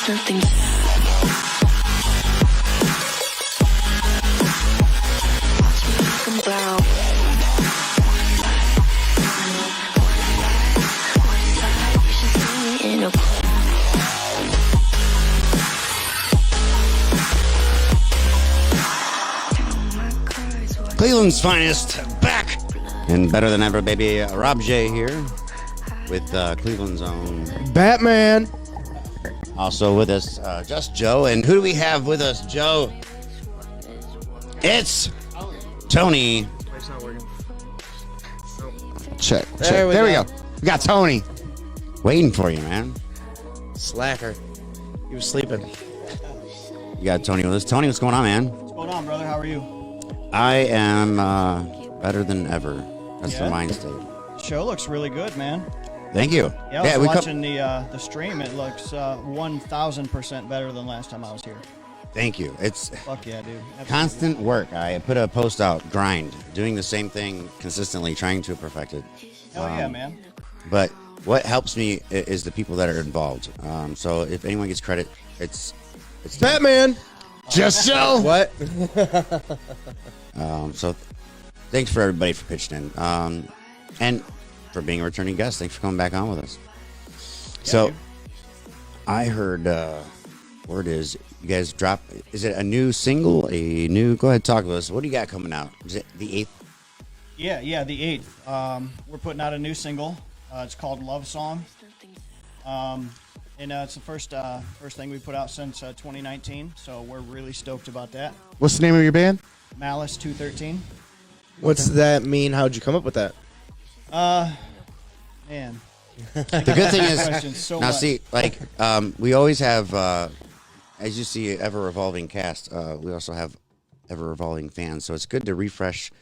Something. Brown. Cleveland's finest, back and better than ever, baby. Rob J here with Cleveland's own Batman. Also with us, just Joe. And who do we have with us, Joe? It's Tony. It's not working. Check. There we go. We got Tony. Waiting for you, man. Slacker. He was sleeping. You got Tony with us. Tony, what's going on, man? What's going on, brother? How are you? I am better than ever. That's the mind state. Show looks really good, man. Thank you. Yeah, I was watching the stream. It looks 1,000% better than last time I was here. Thank you. It's Fuck yeah, dude. Absolutely. constant work. I put a post out, grind, doing the same thing consistently, trying to perfect it. Hell yeah, man. But what helps me is the people that are involved. So if anyone gets credit, it's Batman. Just Joe. What? So thanks for everybody for pitching in, and for being a returning guest. Thanks for coming back on with us. So dude. I heard word is you guys drop. Is it a new single? Go ahead, talk to us. What do you got coming out? Is it the 8th? Yeah, the 8th. We're putting out a new single. It's called Love Song. And it's the first thing we put out since 2019, so we're really stoked about that. What's the name of your band? Malice 213. What's that mean? How'd you come up with that? Man. The good thing is Questions so now much. see, like we always have, as you see, ever evolving cast. We also have ever evolving fans, so it's good to refresh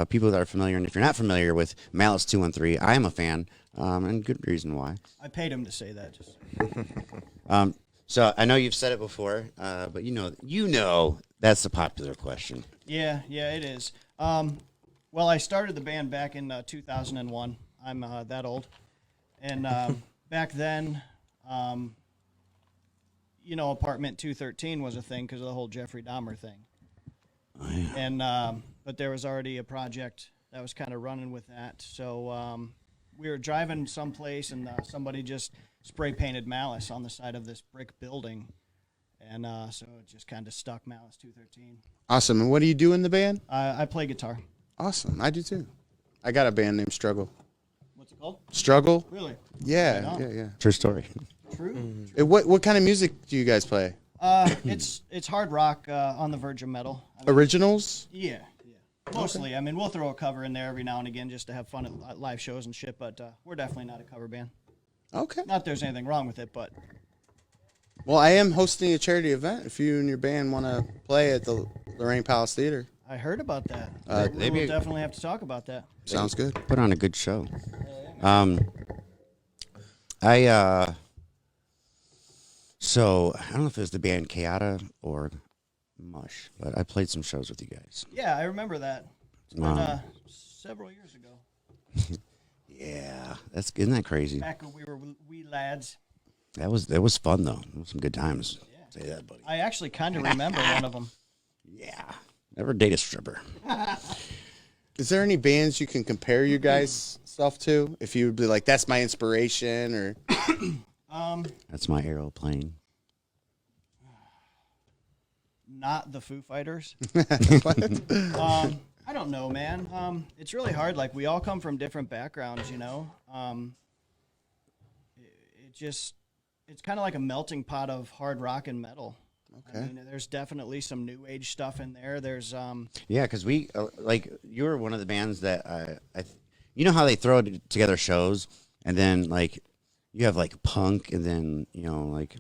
people that are familiar. And if you're not familiar with Malice 213, I am a fan, and good reason why. I paid him to say that. Just So I know you've said it before, but you know that's the popular question. Yeah, it is. Well, I started the band back in 2001. I'm that old. And back then, Apartment 213 was a thing because of the whole Jeffrey Dahmer thing. Oh, yeah. And but there was already a project that was kind of running with that. So we were driving someplace, and somebody just spray painted Malice on the side of this brick building. And so it just kind of stuck, Malice 213. Awesome. And what do you do in the band? I play guitar. Awesome. I do too. I got a band named Struggle. What's it called? Struggle? Really? Yeah, Right on. yeah. True story. True. What kind of music do you guys play? It's hard rock on the verge of metal. Originals? Yeah. Mostly. I mean, we'll throw a cover in there every now and again just to have fun at live shows and shit, but we're definitely not a cover band. Okay. Not that there's anything wrong with it, but Well, I am hosting a charity event if you and your band want to play at the Lorraine Palace Theater. I heard about that. We maybe- will definitely have to talk about that. Sounds good. Put on a good show. So I don't know if it was the band Chaota or Mush, but I played some shows with you guys. Yeah, I remember that. It's been several years ago. Yeah, isn't that crazy? Back when we were wee lads. That was fun though. It was some good times. Yeah. Say that, buddy. I actually kind of remember one of them. Yeah, never date a stripper. Is there any bands you can compare your guys' stuff to? If you would be like, that's my inspiration, or That's my aeroplane. Not the Foo Fighters. I don't know, man. It's really hard. Like, we all come from different backgrounds, you know. It's kind of like a melting pot of hard rock and metal. Okay. I mean, there's definitely some new age stuff in there. There's Yeah, because we you were one of the bands that you know how they throw together shows and then like you have like punk and then like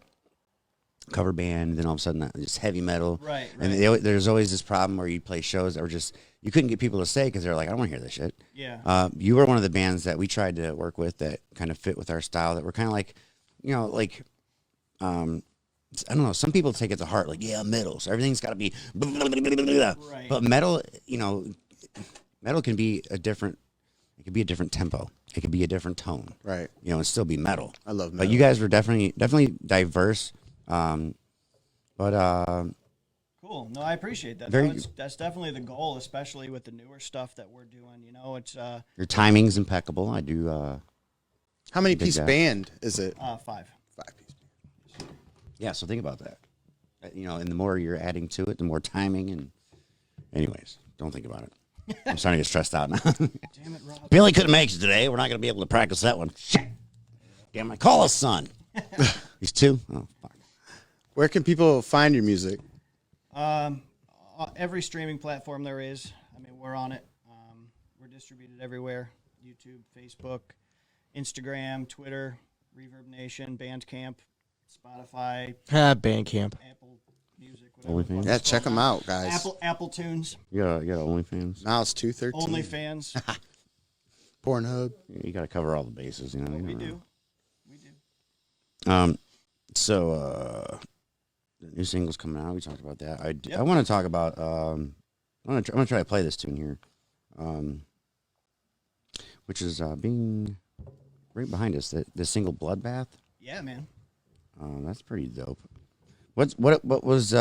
cover band and then all of a sudden just heavy metal. Right. And there's always this problem where you play shows that were just you couldn't get people to stay because they're like I don't want to hear this shit. Yeah. You were one of the bands that we tried to work with that kind of fit with our style that were kind of like I don't know. Some people take it to heart, like metal. So everything's got to be. Right. But metal, metal can be a different. It can be a different tempo. It can be a different tone. right? And still be metal. I love metal. But you guys were definitely diverse. But Cool. No, I appreciate that. Very- That's definitely the goal, especially with the newer stuff that we're doing. You know, it's your timing's impeccable. I do. How many Dig piece that. band is it? 5. 5-piece. Yeah. So think about that. And the more you're adding to it, the more timing. And anyways, don't think about it. I'm starting to get stressed out now. Damn it, Rob. Billy couldn't make it today. We're not going to be able to practice that one. Shit. Damn it. Call his son. He's 2. Oh, fuck. Where can people find your music? Every streaming platform there is. I mean, we're on it. We're distributed everywhere: YouTube, Facebook, Instagram, Twitter, Reverb Nation, Bandcamp, Spotify, Bandcamp. Apple Music, whatever. OnlyFans? Yeah, check them out, guys. Apple Tunes, You got OnlyFans. Now it's 213. OnlyFans. Pornhub. You got to cover all the bases. You know. We do. We do. So the new single's coming out. We talked about that. I want to talk about. I'm gonna try to play this tune here, which is being right behind us. The single "Bloodbath." Yeah, man. That's pretty dope. What was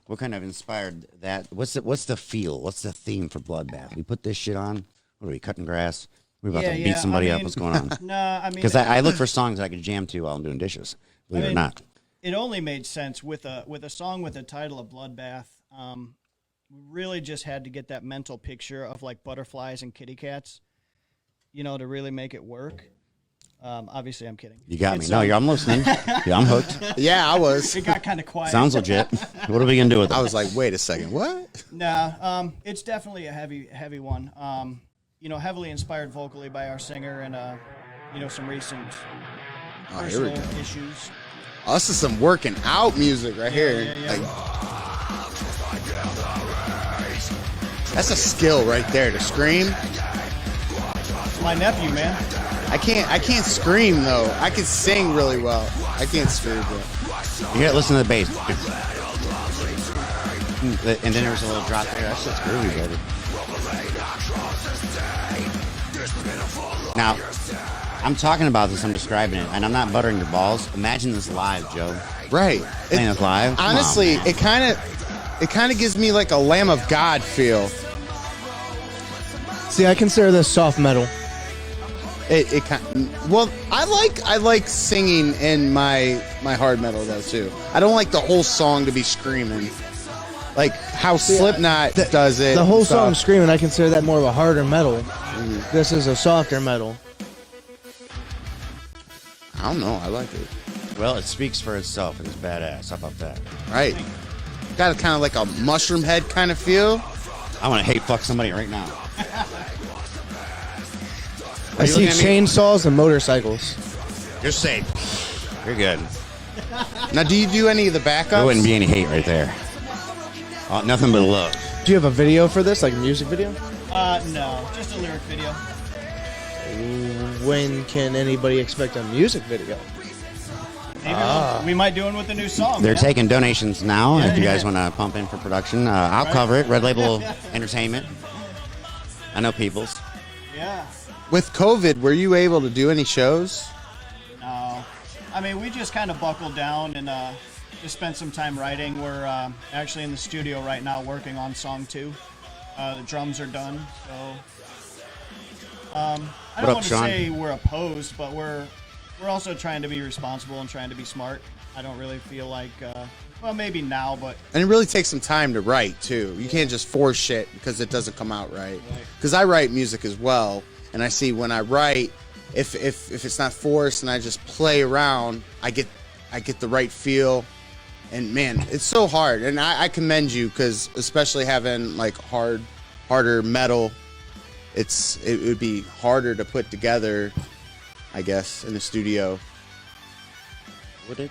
what kind of inspired that? What's the feel? What's the theme for Bloodbath? We put this shit on. What are we cutting grass? We're about to beat somebody up. What's going on? No, I mean, Because I look for songs I can jam to while I'm doing dishes. Believe it or not. It only made sense with a song with the title of Bloodbath. We really just had to get that mental picture of like butterflies and kitty cats, to really make it work. Obviously, I'm kidding. You got me. No, I'm listening. Yeah, I'm hooked. Yeah, I was. It got kind of quiet. Sounds legit. What are we gonna do with it? I was like, wait a second, what? Nah, it's definitely a heavy one. Heavily inspired vocally by our singer and some recent Here we personal go. issues. Oh, this is some working out music right here. Yeah. Like, that's a skill right there to scream. My nephew, man. I can't scream though. I can sing really well. I can't scream though. You gotta listen to the bass. And then there's a little drop there. That's just groovy, baby. Now, I'm talking about this. I'm describing it, and I'm not buttering your balls. Imagine this live, Joe. Right. Playing this live. Come on, Honestly, man. it kind of gives me like a Lamb of God feel. See, I consider this soft metal. It kind well, I like singing in my hard metal though too. I don't like the whole song to be screaming, like how Slipknot does it. The whole and stuff. song screaming, I consider that more of a harder metal. This is a softer metal. I don't know. I like it. Well, it speaks for itself. It's badass. How about that? Right. Got a kind of like a mushroom head kind of feel. I want to hate fuck somebody right now. I you see looking at me? chainsaws and motorcycles. You're safe. You're good. Now, do you do any of the backups? There wouldn't be any hate right there. Nothing but love. Do you have a video for this, like a music video? No, just a lyric video. When can anybody expect a music video? Maybe we might do one with the new song. They're yeah? taking donations now. If you guys want to pump in for production, I'll cover it. Red Label Entertainment. I know people's. Yeah. With COVID, were you able to do any shows? No. I mean, we just kind of buckled down and just spent some time writing. We're actually in the studio right now working on song 2. The drums are done, so I What don't up, want to Sean? say we're opposed, but we're also trying to be responsible and trying to be smart. I don't really feel like, well, maybe now, but And it really takes some time to write too. You can't just force shit because it doesn't come out right. Because I write music as well, and I see when I write, if it's not forced and I just play around, I get the right feel. And man, it's so hard. And I commend you because especially having like harder metal, it would be harder to put together, I guess, in the studio. Would it?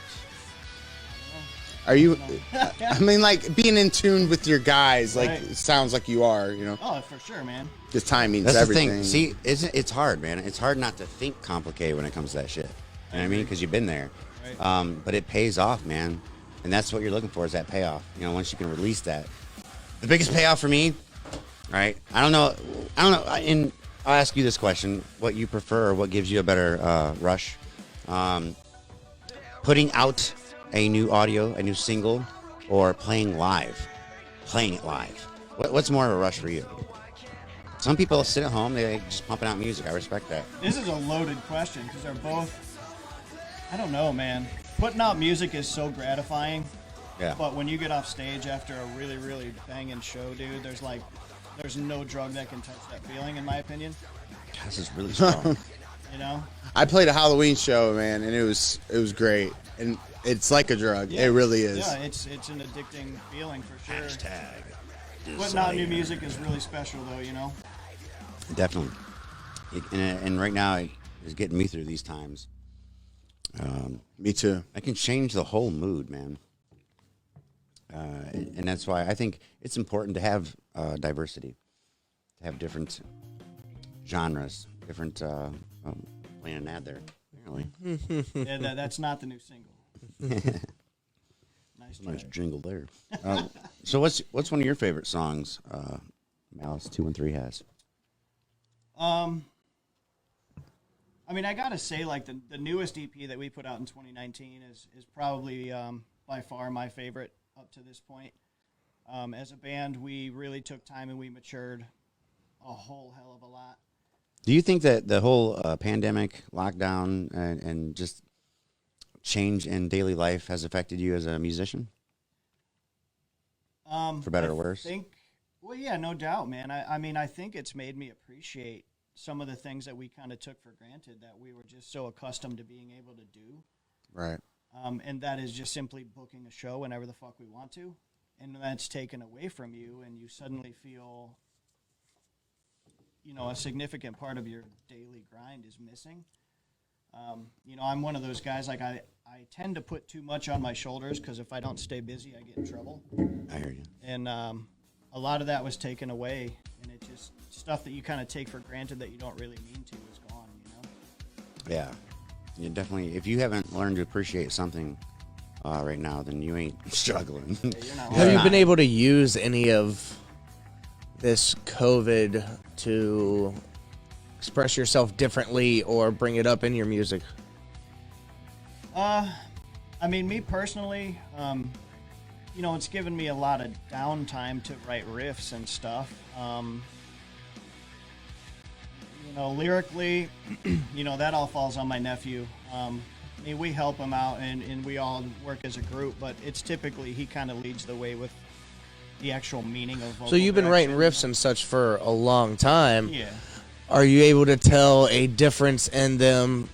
Are you? I mean, like being in tune with your guys, like Right. it sounds like you are. You know, oh, for sure, man. the timing's That's everything. the thing. See, it's hard, man. It's hard not to think complicated when it comes to that shit. You know what I mean? Because you've been there. Right. But it pays off, man. And that's what you're looking for is that payoff. You know, once you can release that. The biggest payoff for me, right? I don't know. And I'll ask you this question: what you prefer, or what gives you a better rush? putting out a new audio, a new single, or playing it live? What's more of a rush for you? Some people sit at home, they just pumping out music. I respect that. This is a loaded question because they're both. I don't know, man. Putting out music is so gratifying. Yeah. But when you get off stage after a really, really banging show, dude, there's no drug that can touch that feeling, in my opinion. This is really strong. You know? I played a Halloween show, man, and it was great. And it's like a drug. Yeah. It really is. Yeah, it's an addicting feeling for sure. Hashtag. Putting out new music is really special, though, you know? Definitely. And right now, it's getting me through these times. Me too. I can change the whole mood, man. And that's why I think it's important to have diversity, to have different genres, different. Playing an ad there, apparently. Yeah, that's not the new single. Nice jingle there. So what's one of your favorite songs? Malice 213 has. I mean, I gotta say, like the newest EP that we put out in 2019 is probably by far my favorite up to this point. As a band, we really took time and we matured a whole hell of a lot. Do you think that the whole pandemic, lockdown, and just change in daily life has affected you as a musician? For better or worse? Well, yeah, no doubt, man. I mean, I think it's made me appreciate some of the things that we kind of took for granted that we were just so accustomed to being able to do. Right. And that is just simply booking a show whenever the fuck we want to. And that's taken away from you, and you suddenly feel, you know, a significant part of your daily grind is missing. You know, I'm one of those guys, like I tend to put too much on my shoulders because if I don't stay busy, I get in trouble. I hear you. And a lot of that was taken away, and it just, stuff that you kind of take for granted that you don't really mean to is gone, you know? Yeah. You definitely, if you haven't learned to appreciate something right now, then you ain't struggling. Yeah, you're not Have you been able to use any of this COVID to express yourself differently or bring it up in your music? I mean, me personally, you know, it's given me a lot of downtime to write riffs and stuff. You know, lyrically, you know, that all falls on my nephew. I mean, we help him out, and we all work as a group, but it's typically he kind of leads the way with the actual meaning of vocal So you've been writing direction. riffs and such for a long time. Yeah. Are you able to tell a difference in them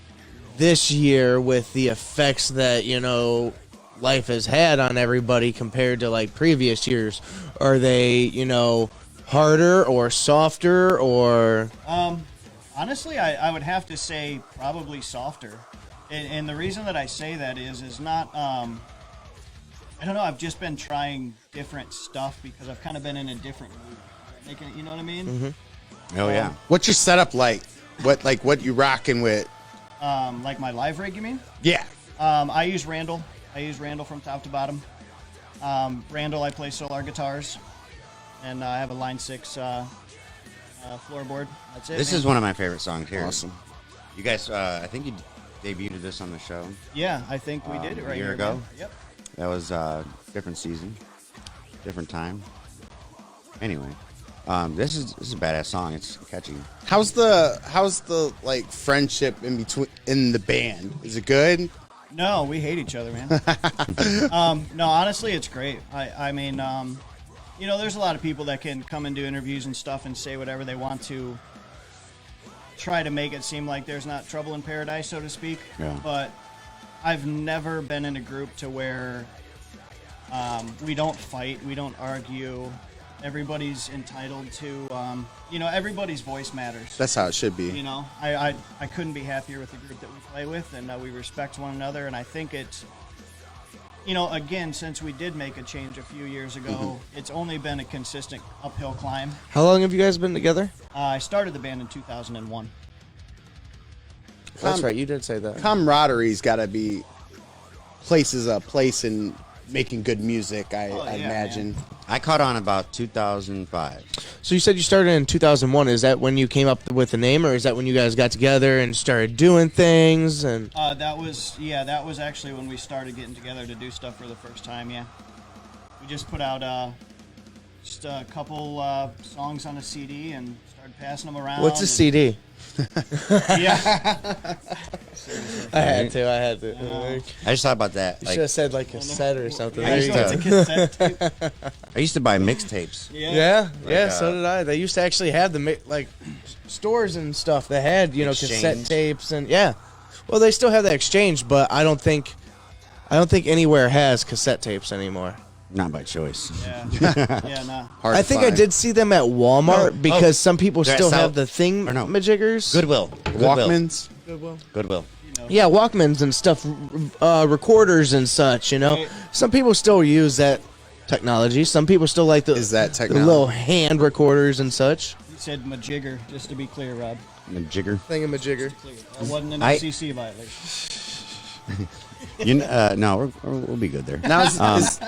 this year with the effects that, you know, life has had on everybody compared to like previous years? Are they, you know, harder or softer or? Honestly, I would have to say probably softer. And the reason that I say that is not, I don't know, I've just been trying different stuff because I've kind of been in a different mood. Making it, you know what I mean? Mm-hmm. Oh, yeah. What's your setup like? What you rocking with? Like my live rig, you mean? Yeah. I use Randall. I use Randall from top to bottom. Randall, I play Solar guitars. And I have a Line 6 floorboard. That's it. This man. is one of my favorite songs here. Awesome. You guys, I think you debuted this on the show. Yeah, I think we did it right a year here, ago. man. Yep. That was different season, different time. Anyway, this is a badass song. It's catchy. How's the like friendship in the band? Is it good? No, we hate each other, man. No, honestly, it's great. I mean, you know, there's a lot of people that can come and do interviews and stuff and say whatever they want to try to make it seem like there's not trouble in paradise, so to speak. Yeah. But I've never been in a group to where we don't fight, we don't argue. Everybody's entitled to, you know, everybody's voice matters. That's how it should be. You know, I couldn't be happier with the group that we play with, and we respect one another. And I think it's, you know, again, since we did make a change a few years ago, it's only been a consistent uphill climb. How long have you guys been together? I started the band in 2001. That's right, you did say that. Camaraderie's got to be places a place in making good music. I Oh, yeah, imagine. man. I caught on about 2005. So you said you started in 2001. Is that when you came up with the name, or is that when you guys got together and started doing things? And That was actually when we started getting together to do stuff for the first time. Yeah, we just put out just a couple songs on a CD and started passing them around. what's a CD? Yeah, I had to. I just thought about that. You Like, should have said like cassette or something. I There used you to- go. it's a cassette tape. I used to buy mixtapes. Yeah, so did I. They used to actually have the stores and stuff that had cassette Exchange. tapes and yeah. Well, they still have that exchange, but I don't think anywhere has cassette tapes anymore. Not by choice. Yeah, yeah, nah. Hard I to think I find. did see them at Walmart because some people They're at still South- have the thing or no. majiggers. Goodwill. Walkmans. Goodwill. Yeah, Walkmans and stuff, recorders and such. Right. Some people still use that technology. Some people still like the Is that the technology? little hand recorders and such. You said majigger, just to be clear, Rob. The jigger. Thingamajigger. That wasn't an I- FCC violation. No, we'll be good there. Now,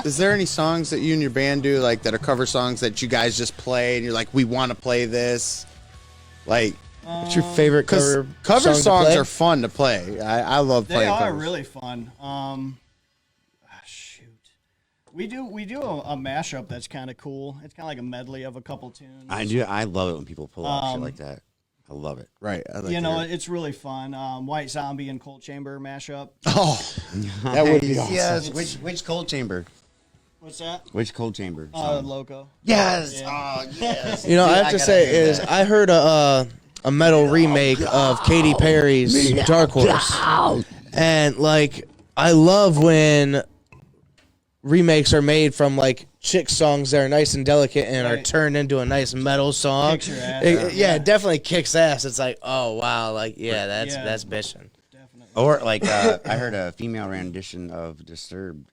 is there any songs that you and your band do like that are cover songs that you guys just play and you're like, we want to play this? Like, What's your favorite because cover cover song to songs play? are fun to play. I love They playing are covers. really fun. Shoot, we do a mashup that's kind of cool. It's kind of like a medley of a couple tunes. I do. I love it when people pull off shit like that. I love it. Right. I like You know, that. it's really fun. White Zombie and Cold Chamber mashup. Oh, that would be awesome. Yes. Which cold chamber? What's that? Which cold chamber? Loco. Yes. Yeah. Oh, yes. You know, I have to gotta say hear is that. I heard a metal remake of Katy Perry's Dark Horse, and like I love when remakes are made from like chick songs that are nice and delicate and are Right. turned into a nice metal song. Kicks your ass. Yeah, it definitely kicks ass. It's like, oh wow, like that's Yeah. bitching. Definitely. Or like I heard a female rendition of Disturbed,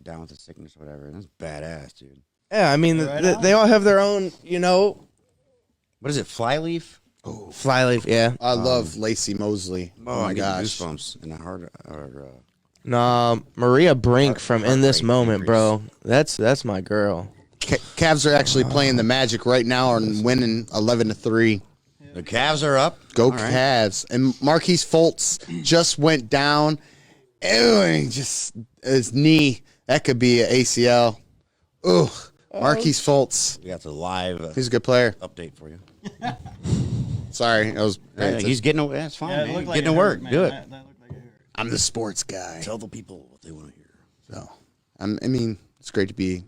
"Down with the Sickness," or whatever. That's badass, dude. Yeah, I mean Right they all have their own, What is it? Flyleaf? flyleaf. Yeah, I love Lacey Mosley. Oh, my I get gosh. goosebumps in the heart. no, Maria Brink from In This Heartbreak Moment, Memories. bro. That's my girl. Cavs are actually playing the Magic right now and winning 11-3. The Cavs are up. Go All right. Cavs! And Marquise Fultz just went down. Ew, just his knee. That could be an ACL. Ugh. Marquise Fultz. We got the live He's a good player. update for you. Sorry, I was. He's getting. That's fine. Yeah, it man. looked like Getting it to work. hurt, man. Do it. That looked like it hurt. I'm the sports guy. Tell the people what they want to hear. So, I mean, it's great to be.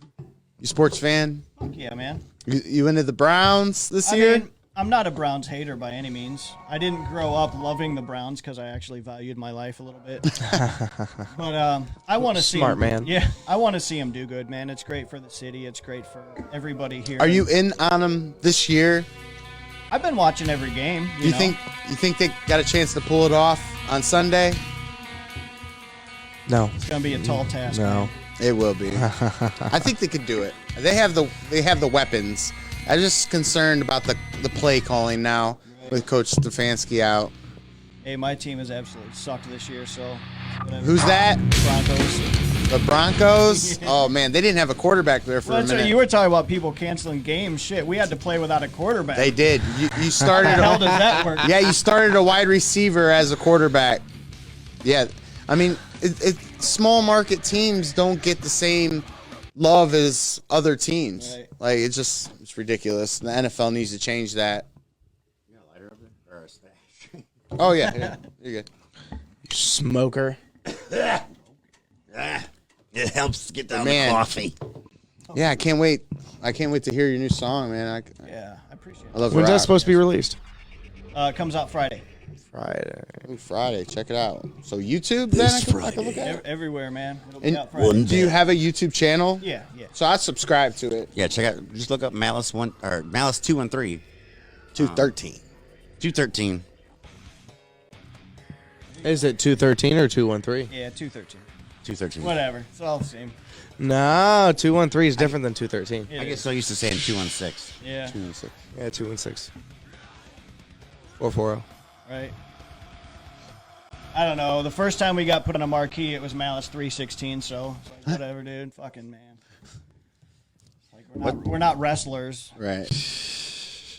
You sports fan? Yeah, man. You into the Browns this I year? mean, I'm not a Browns hater by any means. I didn't grow up loving the Browns because I actually valued my life a little bit. But I want to see Smart him, man. Yeah, I want to see him do good, man. It's great for the city. It's great for everybody here. Are you in on them this year? I've been watching every game. Do you know? think they got a chance to pull it off on Sunday? No, It's gonna be a tall task? no. It will be. I think they could do it. They have the weapons. I'm just concerned about the play calling now with Coach Stefanski out. Hey, my team has absolutely sucked this year. So whatever. Who's that? Broncos? The Broncos? Oh man, they didn't have a quarterback there for Well, a that's what minute. you were talking about. People canceling games. Shit, we had to play without a quarterback. They did. You started. How the hell does that work? Yeah, you started a wide receiver as a quarterback. Yeah, I mean, small market teams don't get the same love as other teams. Right. Like it's ridiculous. The NFL needs to change that. You got a lighter up there? Or a stash? Oh yeah, you're good. Smoker. It helps get down Man. the coffee. Yeah, I can't wait. I can't wait to hear your new song, man. Yeah, I appreciate I it. love When's rap. that supposed to be released? It comes out Friday. Friday. Ooh, Friday, check it out. So YouTube, then I can look at it. Everywhere, man. It'll be And out Friday. do you have a YouTube channel? Yeah, yeah. So I subscribe to it. Yeah, check out. Just look up Malice 213. 213. 213. Is it 213 or 213? Yeah, 213. 213. Whatever. It's all the same. No, 213 is different than 213. It I get is. so used to saying 216. Yeah, 216. Yeah, 216. 440. right. I don't know. The first time we got put on a marquee, it was Malice 316. So it's like, whatever, dude. Fucking man. Like We're not wrestlers. Right.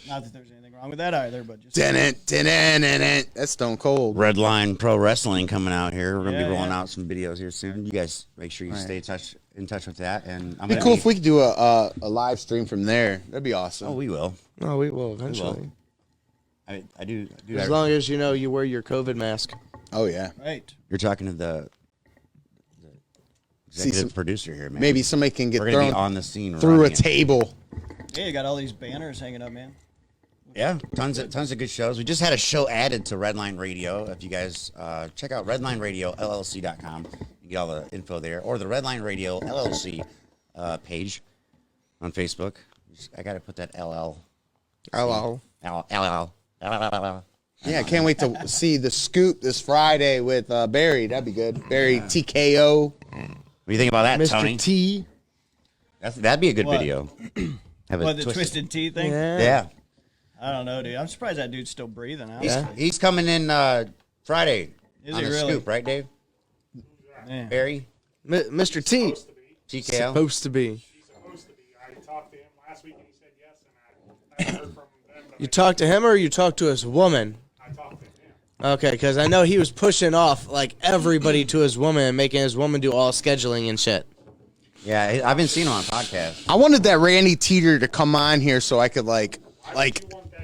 Not that there's anything wrong with that either, but just That's Stone Cold. Redline Pro Wrestling coming out here. We're gonna be Yeah, rolling yeah. out some videos here soon. You guys make sure you stay in touch with that. And I'm It'd be gonna cool if we could do a live stream from there. That'd be awesome. Oh, we will. No, we will eventually. I do. As long as you wear your COVID mask. Oh yeah. right. You're talking to the executive producer here, man. Maybe somebody can get we're gonna be thrown on the scene through a running it. table. Yeah, you got all these banners hanging up, man. Yeah, tons of good shows. We just had a show added to Redline Radio. If you guys check out redlineradiolllc.com, you get all the info there, or the Redline Radio LLC page on Facebook. I got to put that LL. Hello. Yeah, I can't wait to see the scoop this Friday with Barry. That'd be good. Barry TKO. What do you think about that, Mr. Tony? T. That'd be a good What? video. Have a What, the twisted tea thing? Yeah. I don't know, dude. I'm surprised that dude's still breathing. He's coming in Friday Is on he the really? scoop, right, Dave? Man. Barry? Mr. T. TKO? Supposed to be. He's supposed to be. I talked to him last week and he said yes, and I haven't heard from them. But You talked to him or you talked to his woman? I talked to him. Okay, because I know he was pushing off like everybody to his woman and making his woman do all scheduling and shit. Yeah, I've been seeing him on podcasts. I wanted that Randy Teeter to come on here so I could like.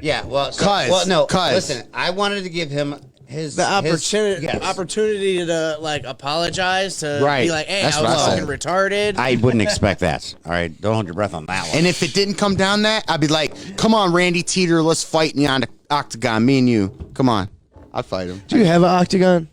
Yeah, well, listen, I wanted to give him The opportunity to like apologize, to Right. be like, hey, That's I was what I fucking said. retarded. I wouldn't expect that. All right, don't hold your breath on that one. And if it didn't come down that, I'd be like, come on, Randy Teeter, let's fight me on the octagon, me and you. Come on. I'd fight him. Do you have an octagon?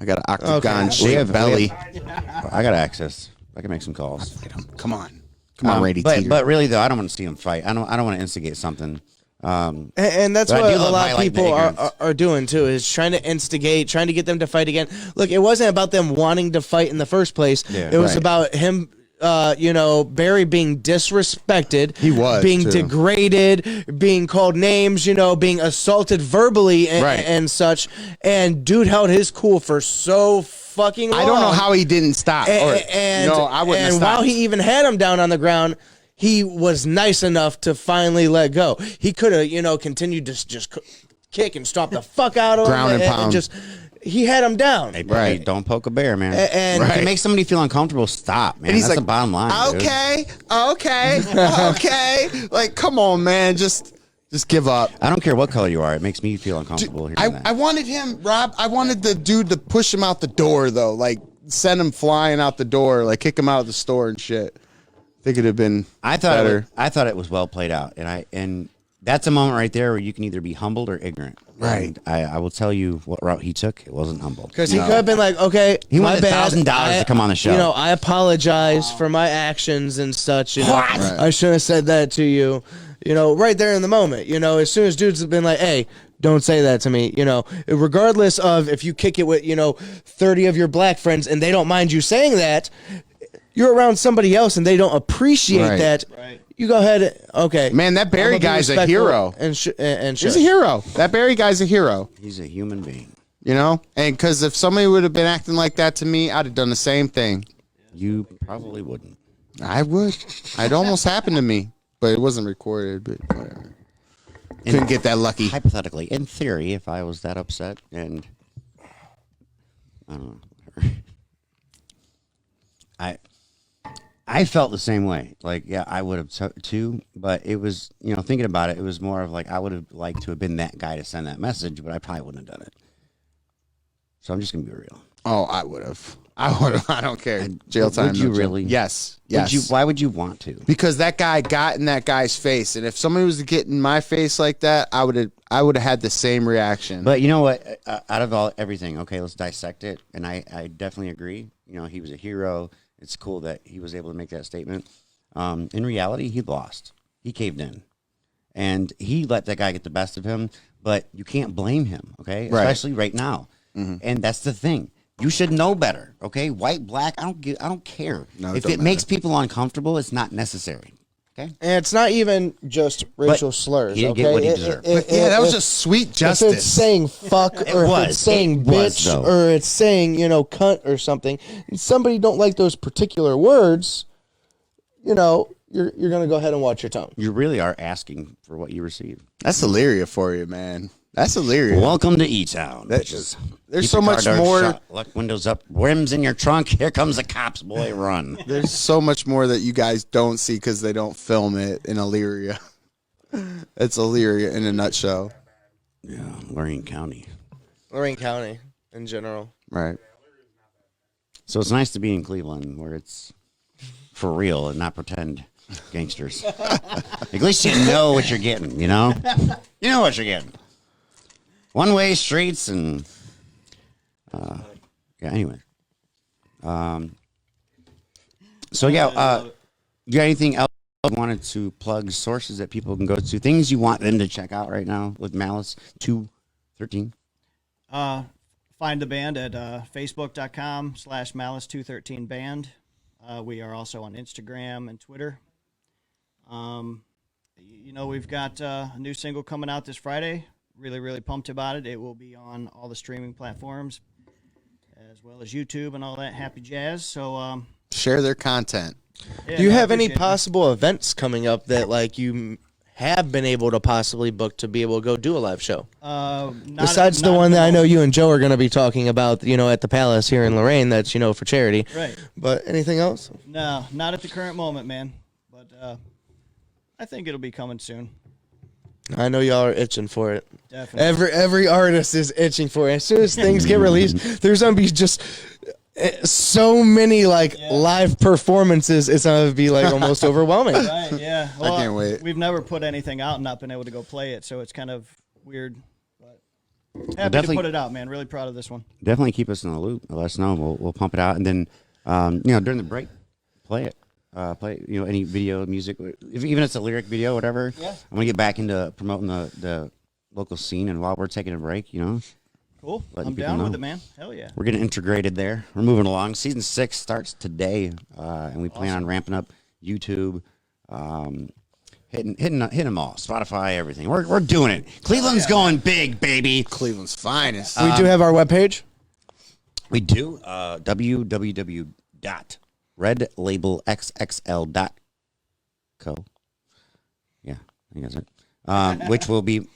I got an octagon We shaped have- belly. I got access. I can make some calls. Come on. Come on, Randy but, Teeter. but really though, I don't want to see him fight. I don't want to instigate something. And that's But I what do a love lot of highlighting people the are, ignorance. are doing too, is trying to instigate, trying to get them to fight again. Look, it wasn't about them wanting to fight in the first place. Yeah, it was right. about him, Barry being disrespected. He was, being too. degraded, being called names, being assaulted verbally and, Right. and such. And dude held his cool for so fucking long. I don't know how he didn't stop. And I wouldn't have and stopped. while he even had him down on the ground, he was nice enough to finally let go. He could have, continued to just kick and stomp the fuck out of Ground him, and pound. just he had him down. Hey, Right. don't poke a bear, man. And- if Right. you make somebody feel uncomfortable, stop, man. And he's That's like, the bottom line. dude. okay. Like, come on, man. Just give up. I don't care what color you are. It makes me feel uncomfortable hearing I that. wanted him, Rob. I wanted the dude to push him out the door, though. Like, send him flying out the door. Like, kick him out of the store and shit. I think it'd have been better. I thought it was well played out, and that's a moment right there where you can either be humbled or ignorant. Right. And I will tell you what route he took. It wasn't humble. Because he could have been like, okay, He my wanted bad. $1,000 to come on the show. I apologize for my actions and such. I shouldn't have said that to you. Right there in the moment. As soon as dudes have been like, hey, don't say that to me. Regardless of if you kick it with 30 of your black friends and they don't mind you saying that, you're around somebody else and they don't appreciate Right. that. Right. You go ahead. Okay, Man, that Barry I'm gonna be guy's a respectful hero. And He's shush. a hero. That Barry guy's a hero. He's a human being. And because if somebody would have been acting like that to me, I'd have done the same thing. You probably wouldn't. I would. It almost happened to me, but it wasn't recorded. But whatever. Couldn't get that lucky. Hypothetically, in theory, if I was that upset, and I don't know, whatever. I felt the same way. Like, yeah, I would have too. But it was, thinking about it, it was more of like I would have liked to have been that guy to send that message, but I probably wouldn't have done it. So I'm just gonna be real. Oh, I would have. I don't care. Jail time. Would you no jail. really? Yes. Would Yes. why would you want to? Because that guy got in that guy's face, and if somebody was to get in my face like that, I would have had the same reaction. But you know what? Out of everything, okay, let's dissect it. And I definitely agree. He was a hero. It's cool that he was able to make that statement. In reality, he lost. He caved in. And he let that guy get the best of him. But you can't blame him, okay? Right. Especially right now. And that's the thing. You should know better, okay? White, black, I don't care. No, it if don't it makes people uncomfortable, it's not necessary. Okay? And it's not even just racial slurs. he didn't okay? get what he deserved. yeah, that was just sweet If justice. it's saying fuck or if was. it's saying It was, bitch though. or it's saying, cunt or something, and somebody don't like those particular words, you're gonna go ahead and watch your tone. You really are asking for what you receive. That's Illyria for you, man. That's Illyria. Welcome to E-Town. There's Keep so your car much doors more. shut, lock windows up, rims in your trunk. Here comes the cops, boy, run. There's so much more that you guys don't see because they don't film it in Illyria. It's Illyria in a nutshell. Yeah, Lorain County. Lorain County in general. Right. So it's nice to be in Cleveland where it's for real and not pretend gangsters. At least you know what you're getting, you know? You know what you're getting. One-way streets and... yeah, anyway. So, yeah, you got anything else you wanted to plug, sources that people can go to, things you want them to check out right now with Malice 213? Find the band at facebook.com/malice213band. We are also on Instagram and Twitter. We've got a new single coming out this Friday. Really, really pumped about it. It will be on all the streaming platforms as well as YouTube and all that happy jazz. So Share their content. yeah, Do you no, I have any appreciate it. possible events coming up that like you have been able to possibly book to be able to go do a live show? Besides the one that I know you and Joe are going to be talking about, at the Palace here in Lorain, that's, for charity. Right. But anything else? No, not at the current moment, man. But I think it'll be coming soon. I know y'all are itching for it. Definitely. Every artist is itching for it. As soon as things get released, there's going to be just so many live performances. It's going to be almost overwhelming. Right, yeah. Well, can't wait. We've never put anything out and not been able to go play it, so it's kind of weird. But happy to definitely- put it out, man. Really proud of this one. Definitely keep us in the loop. Let us know. We'll pump it out. And then, during the break, play it. Play any video, music, even if it's a lyric video, whatever. Yeah. I'm gonna get back into promoting the local scene, and while we're taking a break, Cool. letting I'm people down know. with it, man. Hell yeah. We're getting integrated there. We're moving along. Season 6 starts today, and we plan on ramping up YouTube, hitting them all, Spotify, everything. We're doing it. Cleveland's going big, baby. Cleveland's finest. We do have our webpage. We do www.redlabelxxl.co. Yeah, I think that's it. Which will be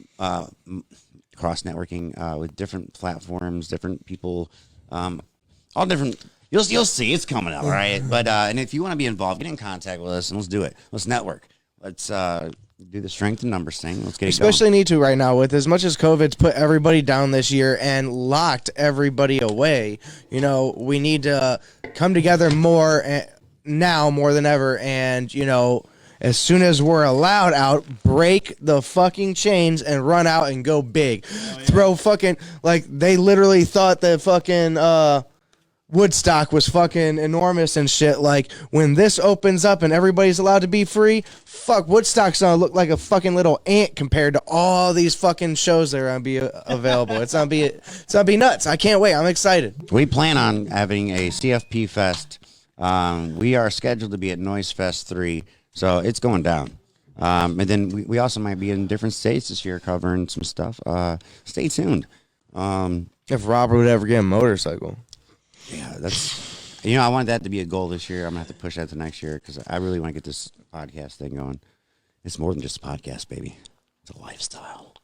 cross networking with different platforms, different people, all different. You'll see it's coming up, all right. But and if you want to be involved, get in contact with us and let's do it. Let's network. Let's do the strength in numbers thing. Let's get it Especially need to right now with as much as COVID's put everybody down this year and locked everybody away. We need to come together more now more than ever. And, as soon as we're allowed out, break the fucking chains and run out and go big. Throw fucking, they literally thought that fucking, Woodstock was fucking enormous and shit. When this opens up and everybody's allowed to be free, fuck, Woodstock's gonna look like a fucking little ant compared to all these fucking shows that are gonna be available. It's gonna be nuts. I can't wait. I'm excited. We plan on having a CFP Fest. We are scheduled to be at Noise Fest 3, so it's going down. And then we also might be in different states this year covering some stuff. Stay tuned. If Robert would ever get a motorcycle. Yeah, that's I want that to be a goal this year. I'm gonna have to push that to next year because I really want to get this podcast thing going. It's more than just a podcast, baby. It's a lifestyle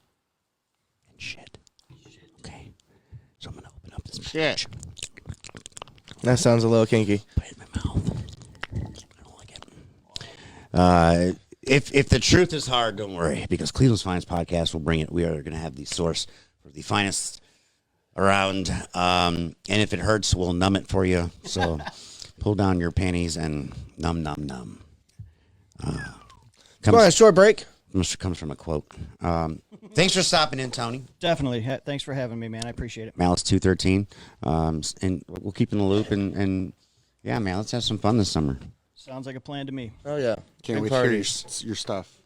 and shit. Okay, so I'm gonna open up this shit. That sounds a little kinky. Put it in my mouth. I don't like it. If the truth is hard, don't worry, because Cleveland's Finest Podcast will bring it. We are gonna have the source for the finest around, and if it hurts, we'll numb it for you. So pull down your panties and numb. Go on a short break. Comes from a quote. Thanks for stopping in, Tony. Definitely. Thanks for having me, man. I appreciate it. Malice 213, and we'll keep in the loop. And yeah, man, let's have some fun this summer. Sounds like a plan to me. Oh yeah. Can't Big wait to hear parties. your stuff.